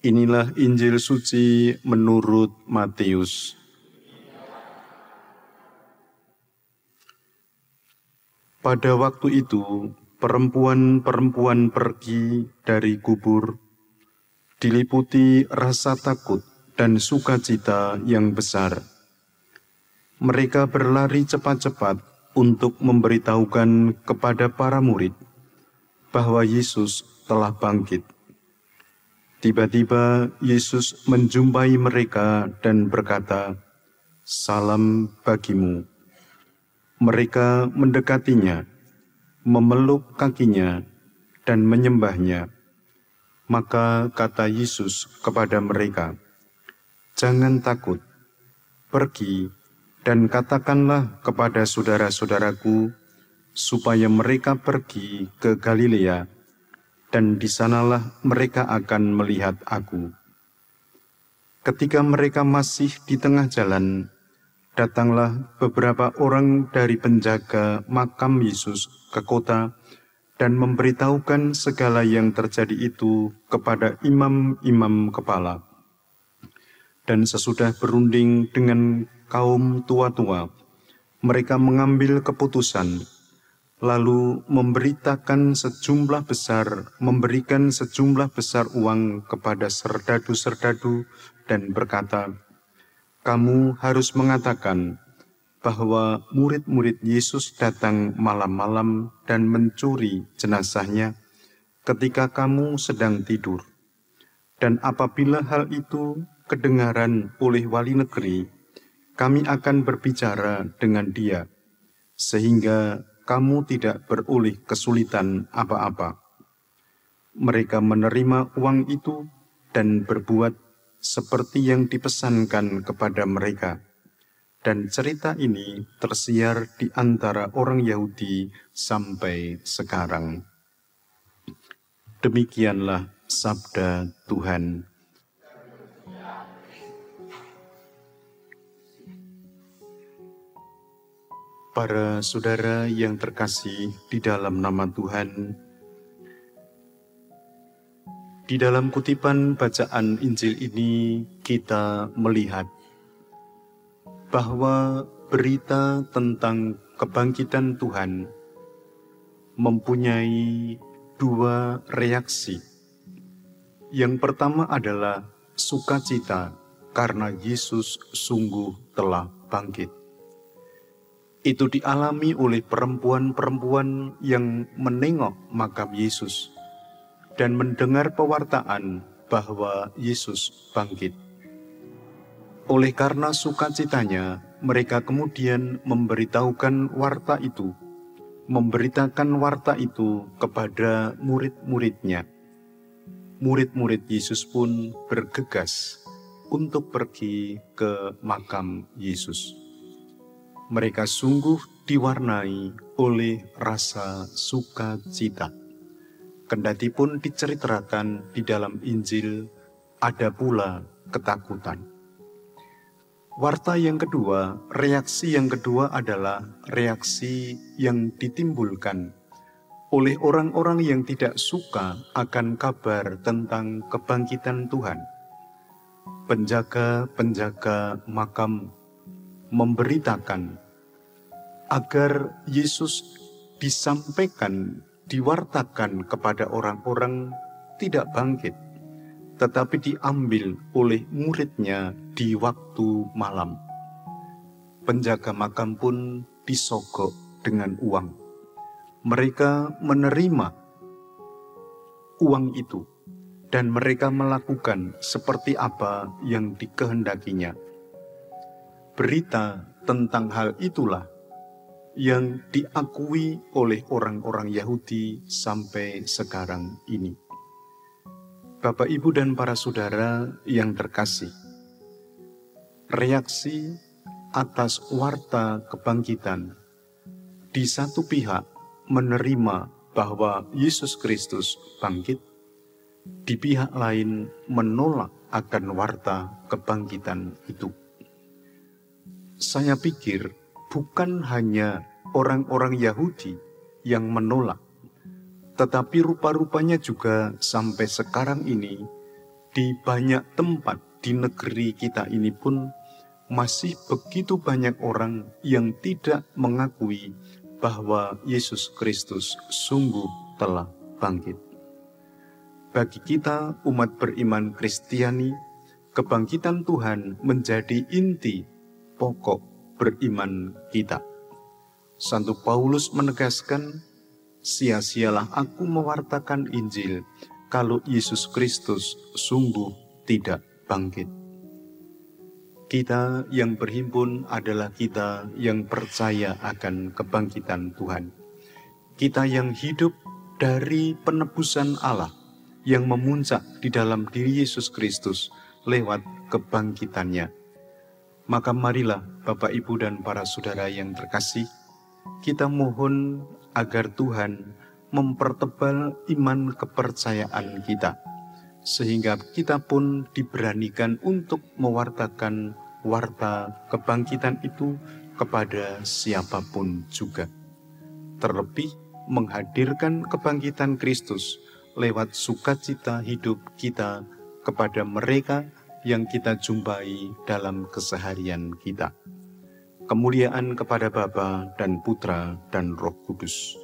Inilah Injil suci menurut Matius. Pada waktu itu, perempuan-perempuan pergi dari kubur, diliputi rasa takut dan sukacita yang besar. Mereka berlari cepat-cepat untuk memberitahukan kepada para murid bahwa Yesus telah bangkit. Tiba-tiba Yesus menjumpai mereka dan berkata, "Salam bagimu." Mereka mendekatinya, memeluk kakinya, dan menyembahnya. Maka kata Yesus kepada mereka, "Jangan takut, pergi dan katakanlah kepada saudara-saudaraku supaya mereka pergi ke Galilea, dan di sanalah mereka akan melihat aku." Ketika mereka masih di tengah jalan, datanglah beberapa orang dari penjaga makam Yesus ke kota dan memberitahukan segala yang terjadi itu kepada imam-imam kepala. Dan sesudah berunding dengan kaum tua-tua, mereka mengambil keputusan, lalu memberikan sejumlah besar uang kepada serdadu-serdadu dan berkata, "Kamu harus mengatakan bahwa murid-murid Yesus datang malam-malam dan mencuri jenazahnya ketika kamu sedang tidur. Dan apabila hal itu kedengaran oleh wali negeri, kami akan berbicara dengan dia, sehingga kamu tidak beroleh kesulitan apa-apa." Mereka menerima uang itu dan berbuat seperti yang dipesankan kepada mereka. Dan cerita ini tersiar di antara orang Yahudi sampai sekarang. Demikianlah sabda Tuhan. Para saudara yang terkasih di dalam nama Tuhan, di dalam kutipan bacaan Injil ini kita melihat bahwa berita tentang kebangkitan Tuhan mempunyai dua reaksi. Yang pertama adalah sukacita karena Yesus sungguh telah bangkit. Itu dialami oleh perempuan-perempuan yang menengok makam Yesus dan mendengar pewartaan bahwa Yesus bangkit. Oleh karena sukacitanya, mereka kemudian memberitakan warta itu kepada murid-muridnya. Murid-murid Yesus pun bergegas untuk pergi ke makam Yesus. Mereka sungguh diwarnai oleh rasa sukacita. Kendati pun diceritakan di dalam Injil, ada pula ketakutan. Warta yang kedua, reaksi yang kedua adalah reaksi yang ditimbulkan oleh orang-orang yang tidak suka akan kabar tentang kebangkitan Tuhan. Penjaga-penjaga makam memberitakan agar Yesus diwartakan kepada orang-orang tidak bangkit, tetapi diambil oleh muridnya di waktu malam. Penjaga makam pun disogok dengan uang. Mereka menerima uang itu dan mereka melakukan seperti apa yang dikehendakinya. Berita tentang hal itulah yang diakui oleh orang-orang Yahudi sampai sekarang ini. Bapak, Ibu, dan para saudara yang terkasih, reaksi atas warta kebangkitan di satu pihak menerima bahwa Yesus Kristus bangkit, di pihak lain menolak akan warta kebangkitan itu. Saya pikir bukan hanya orang-orang Yahudi yang menolak, tetapi rupa-rupanya juga sampai sekarang ini di banyak tempat di negeri kita ini pun masih begitu banyak orang yang tidak mengakui bahwa Yesus Kristus sungguh telah bangkit. Bagi kita umat beriman Kristiani, kebangkitan Tuhan menjadi inti pokok beriman kita. Santo Paulus menegaskan, sia-sialah aku mewartakan Injil kalau Yesus Kristus sungguh tidak bangkit. Kita yang berhimpun adalah kita yang percaya akan kebangkitan Tuhan. Kita yang hidup dari penebusan Allah yang memuncak di dalam diri Yesus Kristus lewat kebangkitannya. Maka marilah Bapak, Ibu, dan para saudara yang terkasih, kita mohon agar Tuhan mempertebal iman kepercayaan kita, sehingga kita pun diberanikan untuk mewartakan warta kebangkitan itu kepada siapapun juga. Terlebih menghadirkan kebangkitan Kristus lewat sukacita hidup kita kepada mereka yang kita jumpai dalam keseharian kita. Kemuliaan kepada Bapa dan Putra dan Roh Kudus,